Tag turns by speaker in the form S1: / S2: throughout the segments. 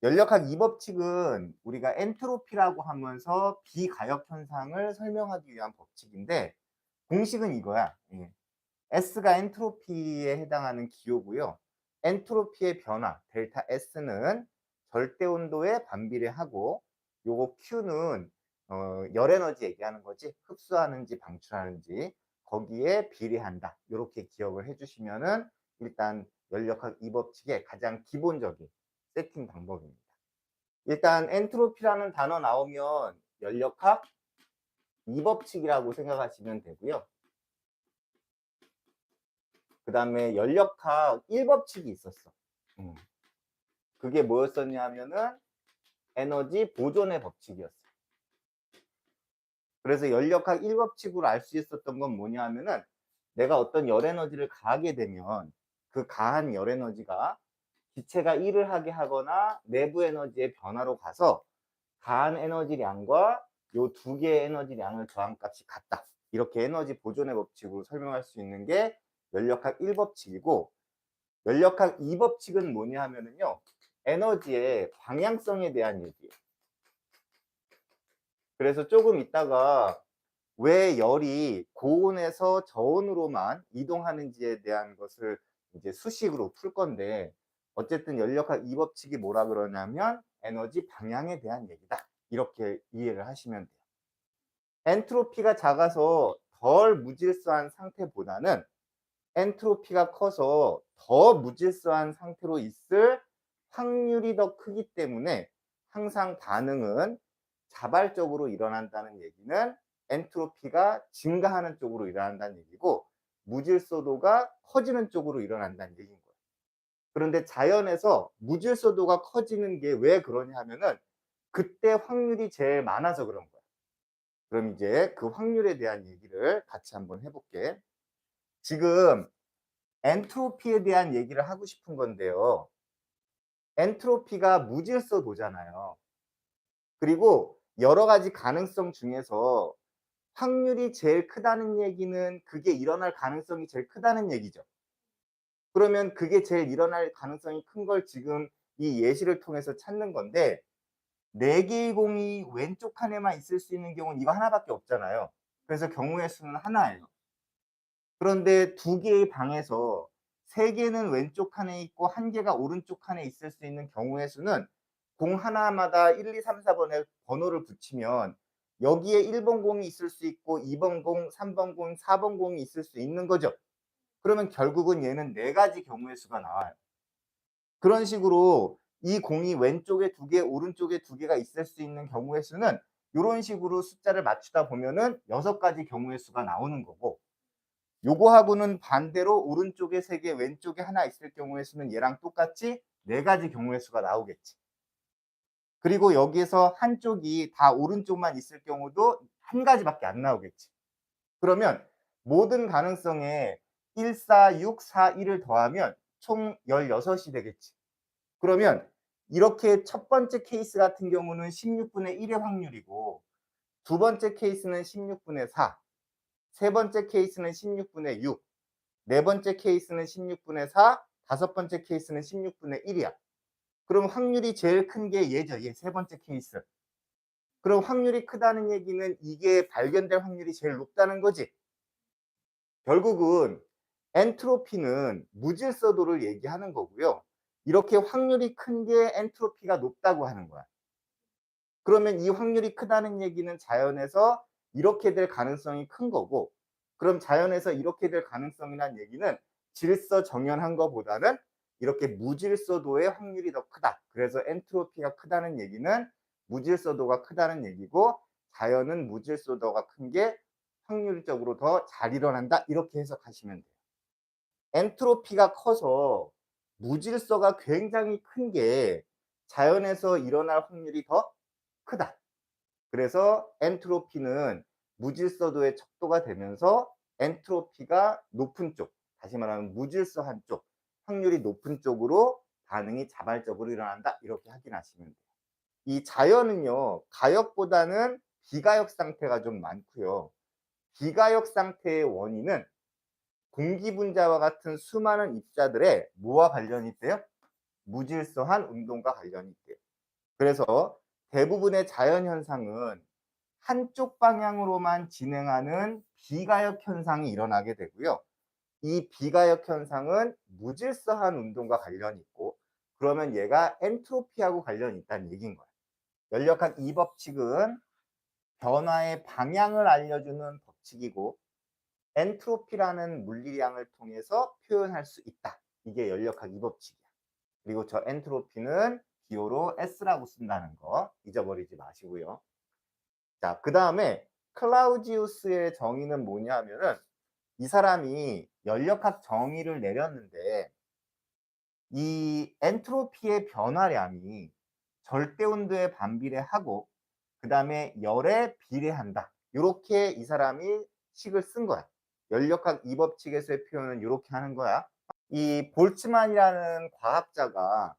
S1: 연력학 2법칙은 우리가 엔트로피라고 하면서 비가역 현상을 설명하기 위한 법칙인데 공식은 이거야. 예. S가 엔트로피에 해당하는 기호고요. 엔트로피의 변화 델타 S는 절대 온도에 반비례하고 요거 Q는 열 에너지 얘기하는 거지. 흡수하는지 방출하는지 거기에 비례한다. 요렇게 기억을 해 주시면은 일단 연력학 2법칙의 가장 기본적인 세팅 방법입니다. 일단 엔트로피라는 단어 나오면 연력학 2법칙이라고 생각하시면 되고요. 그다음에 연력학 1법칙이 있었어. 그게 뭐였었냐 하면은 에너지 보존의 법칙이었어. 그래서 연력학 1법칙으로 알 수 있었던 건 뭐냐 하면은 내가 어떤 열 에너지를 가하게 되면 그 가한 열 에너지가 기체가 일을 하게 하거나 내부 에너지의 변화로 가서 가한 에너지량과 요 두 개의 에너지량을 더한 값이 같다. 이렇게 에너지 보존의 법칙으로 설명할 수 있는 게 연력학 1법칙이고 연력학 2법칙은 뭐냐 하면은요. 에너지의 방향성에 대한 얘기예요. 그래서 조금 있다가 왜 열이 고온에서 저온으로만 이동하는지에 대한 것을 이제 수식으로 풀 건데 어쨌든 연력학 2법칙이 뭐라 그러냐면 에너지 방향에 대한 얘기다. 이렇게 이해를 하시면 돼요. 엔트로피가 작아서 덜 무질서한 상태보다는 엔트로피가 커서 더 무질서한 상태로 있을 확률이 더 크기 때문에 항상 반응은 자발적으로 일어난다는 얘기는 엔트로피가 증가하는 쪽으로 일어난다는 얘기고 무질서도가 커지는 쪽으로 일어난다는 얘기인 거예요. 그런데 자연에서 무질서도가 커지는 게 왜 그러냐 하면은 그때 확률이 제일 많아서 그런 거야. 그럼 이제 그 확률에 대한 얘기를 같이 한번 해볼게. 지금 엔트로피에 대한 얘기를 하고 싶은 건데요. 엔트로피가 무질서도잖아요. 그리고 여러 가지 가능성 중에서 확률이 제일 크다는 얘기는 그게 일어날 가능성이 제일 크다는 얘기죠. 그러면 그게 제일 일어날 가능성이 큰 걸 지금 이 예시를 통해서 찾는 건데 4개의 공이 왼쪽 칸에만 있을 수 있는 경우는 이거 하나밖에 없잖아요. 그래서 경우의 수는 하나예요. 그런데 2개의 방에서 3개는 왼쪽 칸에 있고 1개가 오른쪽 칸에 있을 수 있는 경우의 수는 공 하나마다 1, 2, 3, 4번에 번호를 붙이면 여기에 1번 공이 있을 수 있고 2번 공, 3번 공, 4번 공이 있을 수 있는 거죠. 그러면 결국은 얘는 4가지 경우의 수가 나와요. 그런 식으로 이 공이 왼쪽에 2개, 오른쪽에 2개가 있을 수 있는 경우의 수는 요런 식으로 숫자를 맞추다 보면은 6가지 경우의 수가 나오는 거고 요거하고는 반대로 오른쪽에 3개, 왼쪽에 하나 있을 경우의 수는 얘랑 똑같이 4가지 경우의 수가 나오겠지. 그리고 여기에서 한쪽이 다 오른쪽만 있을 경우도 1가지밖에 안 나오겠지. 그러면 모든 가능성에 1, 4, 6, 4, 1을 더하면 총 16이 되겠지. 그러면 이렇게 첫 번째 케이스 같은 경우는 16분의 1의 확률이고 두 번째 케이스는 16분의 4, 세 번째 케이스는 16분의 6, 네 번째 케이스는 16분의 4, 다섯 번째 케이스는 16분의 1이야. 그럼 확률이 제일 큰 게 얘죠. 얘 세 번째 케이스. 그럼 확률이 크다는 얘기는 이게 발견될 확률이 제일 높다는 거지. 결국은 엔트로피는 무질서도를 얘기하는 거고요. 이렇게 확률이 큰 게 엔트로피가 높다고 하는 거야. 그러면 이 확률이 크다는 얘기는 자연에서 이렇게 될 가능성이 큰 거고 그럼 자연에서 이렇게 될 가능성이란 얘기는 질서정연한 거보다는 이렇게 무질서도의 확률이 더 크다. 그래서 엔트로피가 크다는 얘기는 무질서도가 크다는 얘기고 자연은 무질서도가 큰 게 확률적으로 더 잘 일어난다. 이렇게 해석하시면 돼요. 엔트로피가 커서 무질서가 굉장히 큰 게 자연에서 일어날 확률이 더 크다. 그래서 엔트로피는 무질서도의 척도가 되면서 엔트로피가 높은 쪽, 다시 말하면 무질서한 쪽, 확률이 높은 쪽으로 반응이 자발적으로 일어난다. 이렇게 확인하시면 돼요. 이 자연은요, 가역보다는 비가역 상태가 좀 많고요. 비가역 상태의 원인은 공기 분자와 같은 수많은 입자들의 뭐와 관련이 있대요? 무질서한 운동과 관련이 있대요. 그래서 대부분의 자연 현상은 한쪽 방향으로만 진행하는 비가역 현상이 일어나게 되고요. 이 비가역 현상은 무질서한 운동과 관련이 있고, 그러면 얘가 엔트로피하고 관련이 있다는 얘기인 거예요. 연력학 이 법칙은 변화의 방향을 알려주는 법칙이고, 엔트로피라는 물리량을 통해서 표현할 수 있다. 이게 연력학 이 법칙이야. 그리고 저 엔트로피는 기호로 S라고 쓴다는 거 잊어버리지 마시고요. 자, 그 다음에 클라우지우스의 정의는 뭐냐 하면은, 이 사람이 연력학 정의를 내렸는데 이 엔트로피의 변화량이 절대 온도에 반비례하고 그 다음에 열에 비례한다. 이렇게 이 사람이 식을 쓴 거야. 연력학 이 법칙에서의 표현은 이렇게 하는 거야. 이 볼츠만이라는 과학자가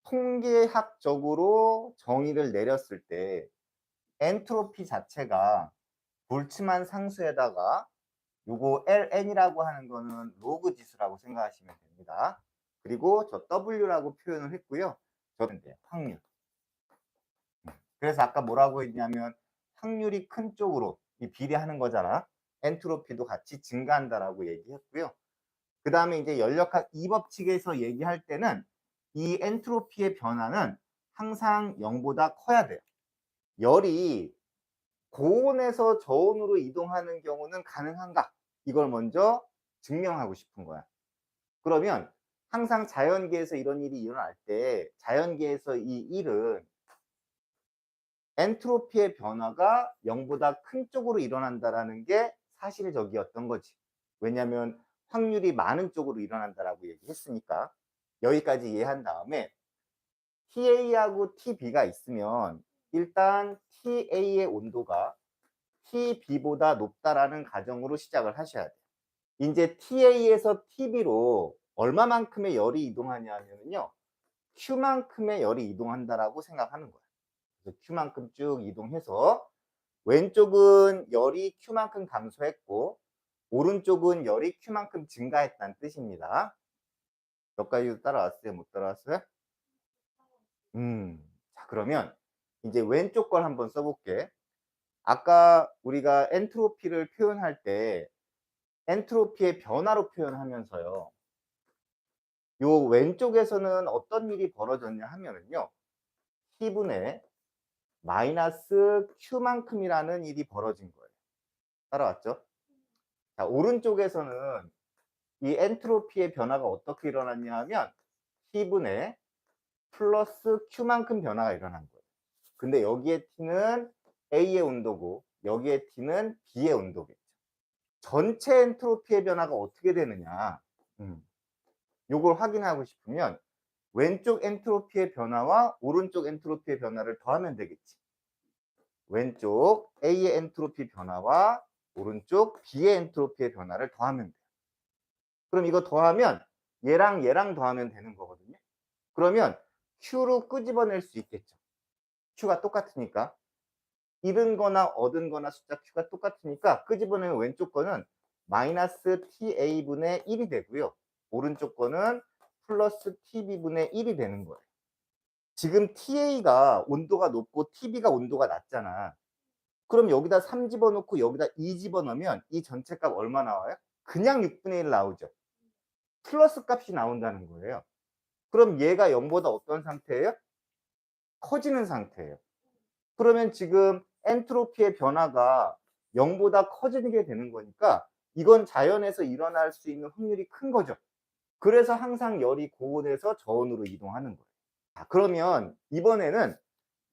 S1: 통계학적으로 정의를 내렸을 때 엔트로피 자체가 볼츠만 상수에다가 요거 ln이라고 하는 거는 로그 지수라고 생각하시면 됩니다. 그리고 저 w라고 표현을 했고요. 저는 확률. 그래서 아까 뭐라고 했냐면 확률이 큰 쪽으로 이 비례하는 거잖아. 엔트로피도 같이 증가한다라고 얘기했고요. 그 다음에 이제 연력학 이 법칙에서 얘기할 때는 이 엔트로피의 변화는 항상 0보다 커야 돼요. 열이 고온에서 저온으로 이동하는 경우는 가능한가? 이걸 먼저 증명하고 싶은 거야. 그러면 항상 자연계에서 이런 일이 일어날 때 자연계에서 이 일은 엔트로피의 변화가 0보다 큰 쪽으로 일어난다라는 게 사실적이었던 거지. 왜냐하면 확률이 많은 쪽으로 일어난다라고 얘기했으니까. 여기까지 이해한 다음에 TA하고 TB가 있으면 일단 TA의 온도가 TB보다 높다라는 가정으로 시작을 하셔야 돼요. 이제 TA에서 TB로 얼마만큼의 열이 이동하냐면요, Q만큼의 열이 이동한다라고 생각하는 거예요. 그래서 Q만큼 쭉 이동해서 왼쪽은 열이 Q만큼 감소했고 오른쪽은 열이 Q만큼 증가했다는 뜻입니다. 몇 가지 따라왔어요? 못 따라왔어요? 자, 그러면 이제 왼쪽 걸 한번 써볼게. 아까 우리가 엔트로피를 표현할 때 엔트로피의 변화로 표현하면서요, 요 왼쪽에서는 어떤 일이 벌어졌냐 하면은요, T분의 마이너스 Q만큼이라는 일이 벌어진 거예요. 따라왔죠? 자, 오른쪽에서는 이 엔트로피의 변화가 어떻게 일어났냐 하면 T분의 플러스 Q만큼 변화가 일어난 거예요. 근데 여기에 T는 A의 온도고 여기에 T는 B의 온도겠죠. 전체 엔트로피의 변화가 어떻게 되느냐, 요걸 확인하고 싶으면 왼쪽 엔트로피의 변화와 오른쪽 엔트로피의 변화를 더하면 되겠지. 왼쪽 A의 엔트로피 변화와 오른쪽 B의 엔트로피의 변화를 더하면 돼요. 그럼 이거 더하면 얘랑 얘랑 더하면 되는 거거든요. 그러면 Q로 끄집어낼 수 있겠죠. Q가 똑같으니까. 잃은 거나 얻은 거나 숫자 Q가 똑같으니까 끄집어내면 왼쪽 거는 마이너스 TA분의 1이 되고요. 오른쪽 거는 플러스 TB분의 1이 되는 거예요. 지금 TA가 온도가 높고 TB가 온도가 낮잖아. 그럼 여기다 3 집어넣고 여기다 2 집어넣으면 이 전체 값 얼마 나와요? 그냥 6분의 1 나오죠. 플러스 값이 나온다는 거예요. 그럼 얘가 0보다 어떤 상태예요? 커지는 상태예요. 그러면 지금 엔트로피의 변화가 0보다 커지게 되는 거니까 이건 자연에서 일어날 수 있는 확률이 큰 거죠. 그래서 항상 열이 고온에서 저온으로 이동하는 거예요. 자, 그러면 이번에는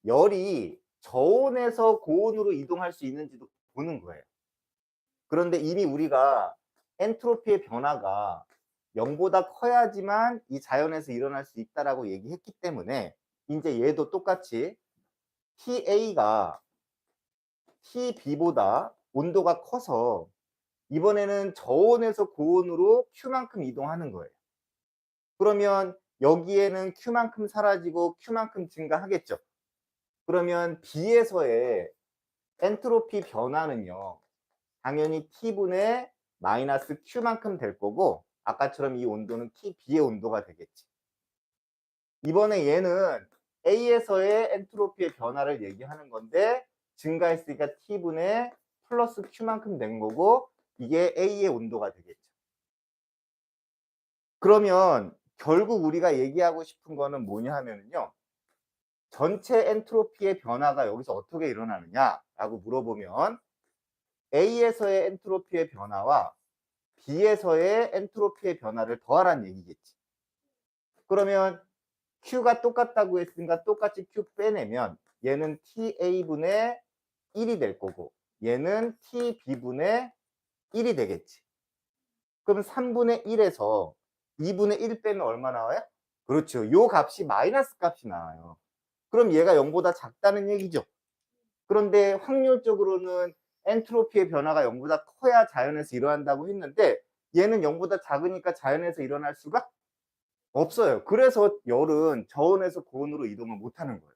S1: 열이 저온에서 고온으로 이동할 수 있는지도 보는 거예요. 그런데 이미 우리가 엔트로피의 변화가 0보다 커야지만 이 자연에서 일어날 수 있다라고 얘기했기 때문에 이제 얘도 똑같이 TA가 TB보다 온도가 커서 이번에는 저온에서 고온으로 Q만큼 이동하는 거예요. 그러면 여기에는 Q만큼 사라지고 Q만큼 증가하겠죠. 그러면 B에서의 엔트로피 변화는요, 당연히 T분의 마이너스 Q만큼 될 거고 아까처럼 이 온도는 TB의 온도가 되겠지. 이번에 얘는 A에서의 엔트로피의 변화를 얘기하는 건데 증가했으니까 T분의 플러스 Q만큼 된 거고 이게 A의 온도가 되겠죠. 그러면 결국 우리가 얘기하고 싶은 거는 뭐냐 하면요. 전체 엔트로피의 변화가 여기서 어떻게 일어나느냐라고 물어보면 A에서의 엔트로피의 변화와 B에서의 엔트로피의 변화를 더하라는 얘기겠지. 그러면 Q가 똑같다고 했으니까 똑같이 Q 빼내면 얘는 TA분의 1이 될 거고 얘는 TB분의 1이 되겠지. 그럼 3분의 1에서 2분의 1 빼면 얼마 나와요? 그렇죠. 요 값이 마이너스 값이 나와요. 그럼 얘가 0보다 작다는 얘기죠. 그런데 확률적으로는 엔트로피의 변화가 0보다 커야 자연에서 일어난다고 했는데 얘는 0보다 작으니까 자연에서 일어날 수가 없어요. 그래서 열은 저온에서 고온으로 이동을 못하는 거예요.